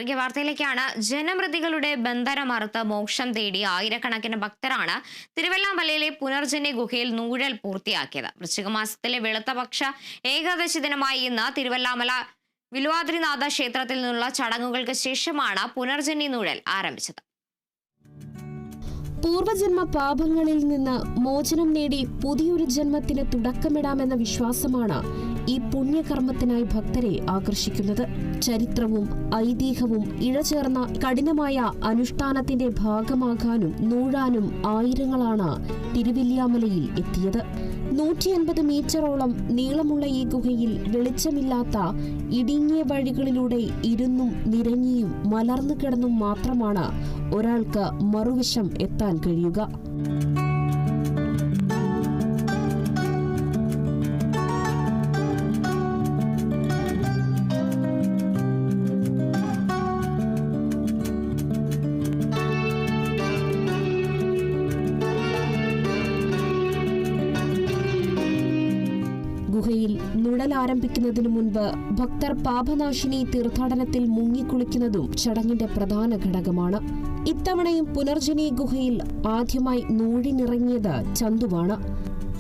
വാർത്തയിലേക്കാണ്. ജനമൃതികളുടെ ബന്ധനമറുത്ത് മോക്ഷം തേടി ആയിരക്കണക്കിന് ഭക്തരാണ് തിരുവല്ലാമലയിലെ പുനർജന്യ ഗുഹയിൽ നൂഴൽ പൂർത്തിയാക്കിയത്. വൃശ്ചിക മാസത്തിലെ വെളുത്തപക്ഷ ഏകാദശി ദിനമായി ഇന്ന് തിരുവല്ലാമല വില്വാദ്രിനാഥ ക്ഷേത്രത്തിൽ നിന്നുള്ള ചടങ്ങുകൾക്ക് ശേഷമാണ് പുനർജന്യ നൂഴൽ ആരംഭിച്ചത്. പൂർവജന്മ പാപങ്ങളിൽ നിന്ന് മോചനം നേടി പുതിയൊരു ജന്മത്തിന് തുടക്കമിടാമെന്ന വിശ്വാസമാണ് ഈ പുണ്യകർമ്മത്തിനായി ഭക്തരെ ആകർഷിക്കുന്നത്. ചരിത്രവും ഐതിഹ്യവും ഇഴചേർന്ന കഠിനമായ അനുഷ്ഠാനത്തിന്റെ ഭാഗമാകാനും നൂഴാനും ആയിരങ്ങളാണ് തിരുവില്യാമലയിൽ എത്തിയത്. 150 മീറ്ററോളം നീളമുള്ള ഈ ഗുഹയിൽ വെളിച്ചമില്ലാത്ത ഇടുങ്ങിയ വഴികളിലൂടെ ഇരുന്നും നിരങ്ങിയും മലർന്നു കിടന്നും മാത്രമാണ് ഒരാൾക്ക് മറുവശം എത്താൻ കഴിയുക. ഗുഹയിൽ നുഴൽ ആരംഭിക്കുന്നതിനു മുൻപ് ഭക്തർ പാപനാശിനി തീർത്ഥാടനത്തിൽ മുങ്ങിക്കുളിക്കുന്നതും ചടങ്ങിന്റെ പ്രധാന ഘടകമാണ്. ഇത്തവണയും പുനർജനി ഗുഹയിൽ ആദ്യമായി നൂഴിനിറങ്ങിയത് ചന്തുവാണ്.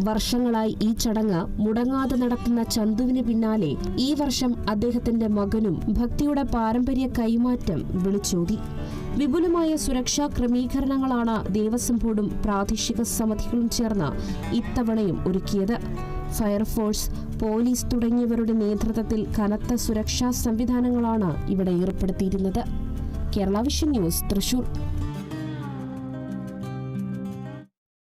വർഷങ്ങളായി ഈ ചടങ്ങ് മുടങ്ങാതെ നടത്തുന്ന ചന്തുവിന് പിന്നാലെ ഈ വർഷം അദ്ദേഹത്തിന്റെ മകനും ഭക്തിയുടെ പാരമ്പര്യ കൈമാറ്റം വിളിച്ചോതി. വിപുലമായ സുരക്ഷാ ക്രമീകരണങ്ങളാണ് ദേവസ്വം ബോർഡും പ്രാദേശിക സമിതികളും ചേർന്ന് ഇത്തവണയും ഒരുക്കിയത്. ഫയർഫോഴ്സ്, പോലീസ് തുടങ്ങിയവരുടെ നേതൃത്വത്തിൽ കനത്ത സുരക്ഷാ സംവിധാനങ്ങളാണ് ഇവിടെ ഏർപ്പെടുത്തിയിരുന്നത്. Kerala vision news, Thrissur.